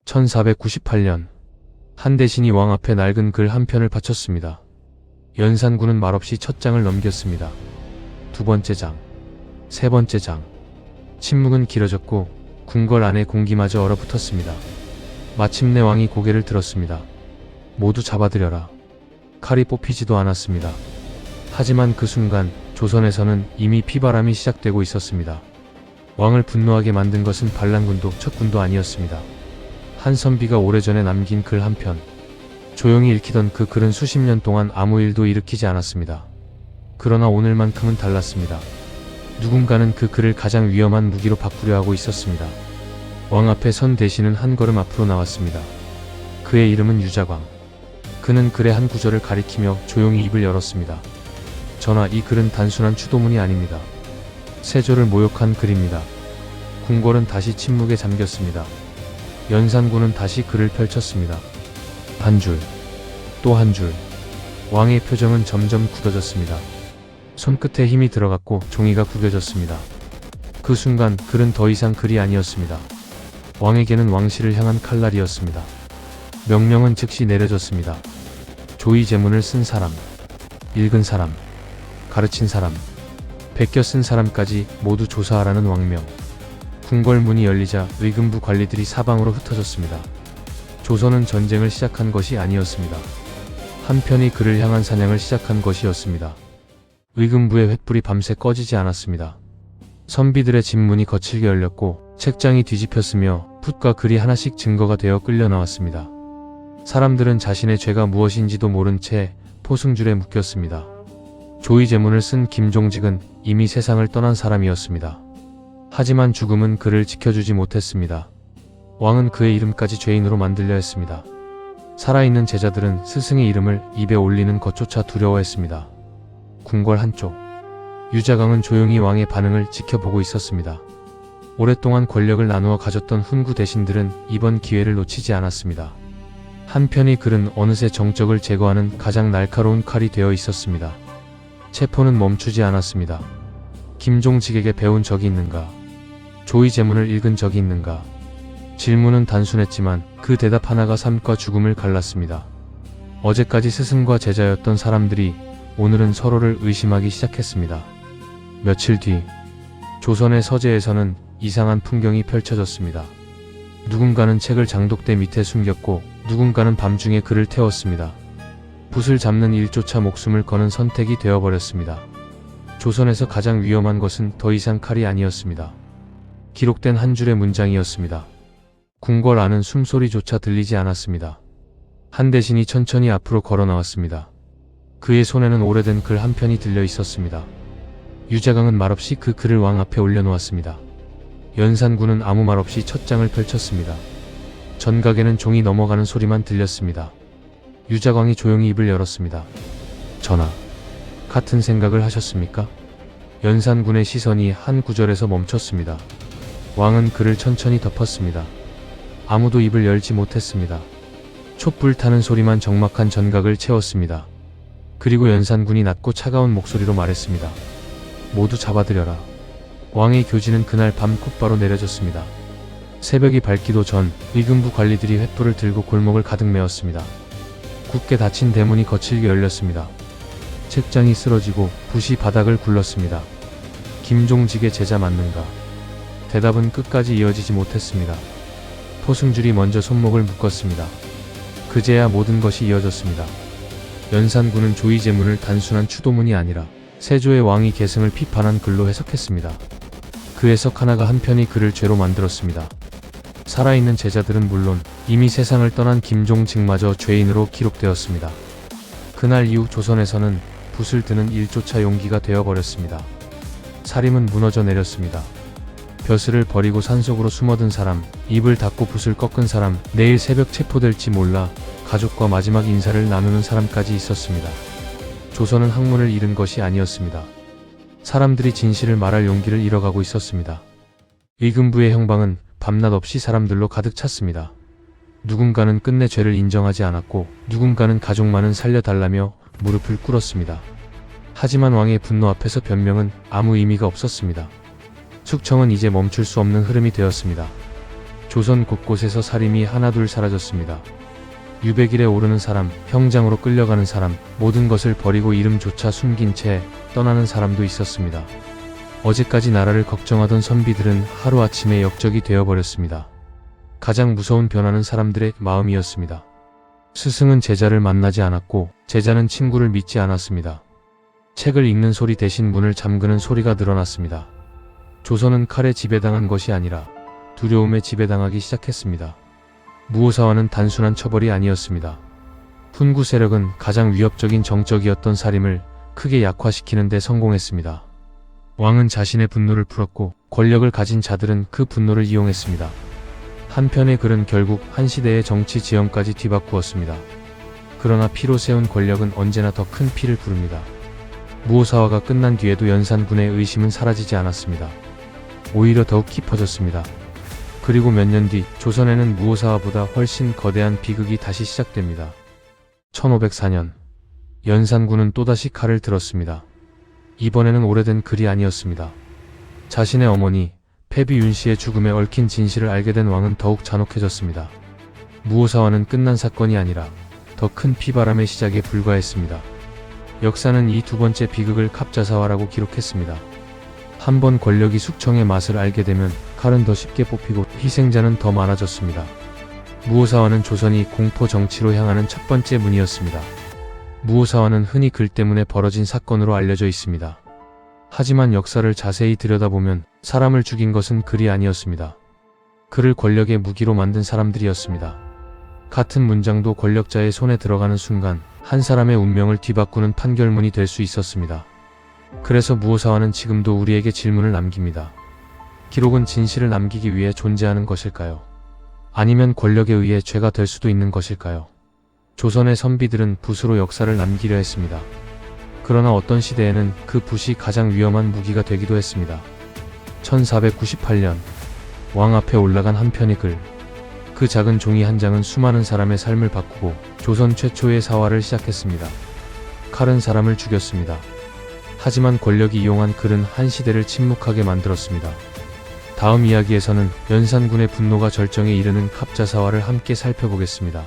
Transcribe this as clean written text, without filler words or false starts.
1498년 한대신이 왕 앞에 낡은 글 한 편을 바쳤습니다. 연산군은 말없이 첫 장을 넘겼습니다. 두 번째 장, 세 번째 장. 침묵은 길어졌고 궁궐 안에 공기마저 얼어붙었습니다. 마침내 왕이 고개를 들었습니다. 모두 잡아들여라. 칼이 뽑히지도 않았습니다. 하지만 그 순간 조선에서는 이미 피바람이 시작되고 있었습니다. 왕을 분노하게 만든 것은 반란군도 척군도 아니었습니다. 한선비가 오래전에 남긴 글 한 편. 조용히 읽히던 그 글은 수십 년 동안 아무 일도 일으키지 않았습니다. 그러나 오늘만큼은 달랐습니다. 누군가는 그 글을 가장 위험한 무기로 바꾸려 하고 있었습니다. 왕 앞에 선 대신은 한 걸음 앞으로 나왔습니다. 그의 이름은 유자광. 그는 글의 한 구절을 가리키며 조용히 입을 열었습니다. 전하, 이 글은 단순한 추도문이 아닙니다. 세조를 모욕한 글입니다. 궁궐은 다시 침묵에 잠겼습니다. 연산군은 다시 글을 펼쳤습니다. 한 줄, 또 한 줄. 왕의 표정은 점점 굳어졌습니다. 손끝에 힘이 들어갔고 종이가 구겨졌습니다. 그 순간 글은 더 이상 글이 아니었습니다. 왕에게는 왕실을 향한 칼날이었습니다. 명령은 즉시 내려졌습니다. 조의제문을 쓴 사람, 읽은 사람, 가르친 사람, 베껴 쓴 사람까지 모두 조사하라는 왕명. 궁궐 문이 열리자 의금부 관리들이 사방으로 흩어졌습니다. 조선은 전쟁을 시작한 것이 아니었습니다. 한편이 그를 향한 사냥을 시작한 것이었습니다. 의금부의 횃불이 밤새 꺼지지 않았습니다. 선비들의 집문이 거칠게 열렸고 책장이 뒤집혔으며 붓과 글이 하나씩 증거가 되어 끌려 나왔습니다. 사람들은 자신의 죄가 무엇인지도 모른 채 포승줄에 묶였습니다. 조의제문을 쓴 김종직은 이미 세상을 떠난 사람이었습니다. 하지만 죽음은 그를 지켜주지 못했습니다. 왕은 그의 이름까지 죄인으로 만들려 했습니다. 살아있는 제자들은 스승의 이름을 입에 올리는 것조차 두려워했습니다. 궁궐 한쪽, 유자광은 조용히 왕의 반응을 지켜보고 있었습니다. 오랫동안 권력을 나누어 가졌던 훈구 대신들은 이번 기회를 놓치지 않았습니다. 한편이 글은 어느새 정적을 제거하는 가장 날카로운 칼이 되어 있었습니다. 체포는 멈추지 않았습니다. 김종직에게 배운 적이 있는가? 조의제문을 읽은 적이 있는가? 질문은 단순했지만 그 대답 하나가 삶과 죽음을 갈랐습니다. 어제까지 스승과 제자였던 사람들이 오늘은 서로를 의심하기 시작했습니다. 며칠 뒤 조선의 서재에서는 이상한 풍경이 펼쳐졌습니다. 누군가는 책을 장독대 밑에 숨겼고 누군가는 밤중에 글을 태웠습니다. 붓을 잡는 일조차 목숨을 거는 선택이 되어버렸습니다. 조선에서 가장 위험한 것은 더 이상 칼이 아니었습니다. 기록된 한 줄의 문장이었습니다. 궁궐 안은 숨소리조차 들리지 않았습니다. 한대신이 천천히 앞으로 걸어 나왔습니다. 그의 손에는 오래된 글 한 편이 들려 있었습니다. 유자광은 말없이 그 글을 왕 앞에 올려놓았습니다. 연산군은 아무 말 없이 첫 장을 펼쳤습니다. 전각에는 종이 넘어가는 소리만 들렸습니다. 유자광이 조용히 입을 열었습니다. 전하, 같은 생각을 하셨습니까? 연산군의 시선이 한 구절에서 멈췄습니다. 왕은 글을 천천히 덮었습니다. 아무도 입을 열지 못했습니다. 촛불 타는 소리만 적막한 전각을 채웠습니다. 그리고 연산군이 낮고 차가운 목소리로 말했습니다. 모두 잡아들여라. 왕의 교지는 그날 밤 곧바로 내려졌습니다. 새벽이 밝기도 전 의금부 관리들이 횃불을 들고 골목을 가득 메웠습니다. 굳게 닫힌 대문이 거칠게 열렸습니다. 책장이 쓰러지고 붓이 바닥을 굴렀습니다. 김종직의 제자 맞는가? 대답은 끝까지 이어지지 못했습니다. 포승줄이 먼저 손목을 묶었습니다. 그제야 모든 것이 이어졌습니다. 연산군은 조의제문을 단순한 추도문이 아니라 세조의 왕위 계승을 비판한 글로 해석했습니다. 그 해석 하나가 한편이 그를 죄로 만들었습니다. 살아있는 제자들은 물론 이미 세상을 떠난 김종직마저 죄인으로 기록되었습니다. 그날 이후 조선에서는 붓을 드는 일조차 용기가 되어버렸습니다. 사림은 무너져 내렸습니다. 벼슬을 버리고 산속으로 숨어든 사람, 입을 닫고 붓을 꺾은 사람, 내일 새벽 체포될지 몰라 가족과 마지막 인사를 나누는 사람까지 있었습니다. 조선은 학문을 잃은 것이 아니었습니다. 사람들이 진실을 말할 용기를 잃어가고 있었습니다. 의금부의 형방은 밤낮 없이 사람들로 가득 찼습니다. 누군가는 끝내 죄를 인정하지 않았고 누군가는 가족만은 살려달라며 무릎을 꿇었습니다. 하지만 왕의 분노 앞에서 변명은 아무 의미가 없었습니다. 숙청은 이제 멈출 수 없는 흐름이 되었습니다. 조선 곳곳에서 살인이 하나둘 사라졌습니다. 유백일에 오르는 사람, 형장으로 끌려가는 사람, 모든 것을 버리고 이름조차 숨긴 채 떠나는 사람도 있었습니다. 어제까지 나라를 걱정하던 선비들은 하루아침에 역적이 되어버렸습니다. 가장 무서운 변화는 사람들의 마음이었습니다. 스승은 제자를 만나지 않았고 제자는 친구를 믿지 않았습니다. 책을 읽는 소리 대신 문을 잠그는 소리가 늘어났습니다. 조선은 칼에 지배당한 것이 아니라 두려움에 지배당하기 시작했습니다. 무오사화는 단순한 처벌이 아니었습니다. 훈구 세력은 가장 위협적인 정적이었던 사림을 크게 약화시키는 데 성공했습니다. 왕은 자신의 분노를 풀었고 권력을 가진 자들은 그 분노를 이용했습니다. 한편의 글은 결국 한 시대의 정치 지형까지 뒤바꾸었습니다. 그러나 피로 세운 권력은 언제나 더 큰 피를 부릅니다. 무오사화가 끝난 뒤에도 연산군의 의심은 사라지지 않았습니다. 오히려 더욱 깊어졌습니다. 그리고 몇 년 뒤 조선에는 무오사화보다 훨씬 거대한 비극이 다시 시작됩니다. 1504년 연산군은 또다시 칼을 들었습니다. 이번에는 오래된 글이 아니었습니다. 자신의 어머니 패비 윤씨의 죽음에 얽힌 진실을 알게 된 왕은 더욱 잔혹해졌습니다. 무오사화는 끝난 사건이 아니라 더 큰 피바람의 시작에 불과했습니다. 역사는 이 두 번째 비극을 갑자사화라고 기록했습니다. 한 번 권력이 숙청의 맛을 알게 되면 칼은 더 쉽게 뽑히고 희생자는 더 많아졌습니다. 무오사화는 조선이 공포 정치로 향하는 첫 번째 문이었습니다. 무오사화는 흔히 글 때문에 벌어진 사건으로 알려져 있습니다. 하지만 역사를 자세히 들여다보면 사람을 죽인 것은 글이 아니었습니다. 글을 권력의 무기로 만든 사람들이었습니다. 같은 문장도 권력자의 손에 들어가는 순간 한 사람의 운명을 뒤바꾸는 판결문이 될 수 있었습니다. 그래서 무오사화는 지금도 우리에게 질문을 남깁니다. 기록은 진실을 남기기 위해 존재하는 것일까요? 아니면 권력에 의해 죄가 될 수도 있는 것일까요? 조선의 선비들은 붓으로 역사를 남기려 했습니다. 그러나 어떤 시대에는 그 붓이 가장 위험한 무기가 되기도 했습니다. 1498년 왕 앞에 올라간 한 편의 글. 그 작은 종이 한 장은 수많은 사람의 삶을 바꾸고 조선 최초의 사화를 시작했습니다. 칼은 사람을 죽였습니다. 하지만 권력이 이용한 글은 한 시대를 침묵하게 만들었습니다. 다음 이야기에서는 연산군의 분노가 절정에 이르는 갑자사화를 함께 살펴보겠습니다.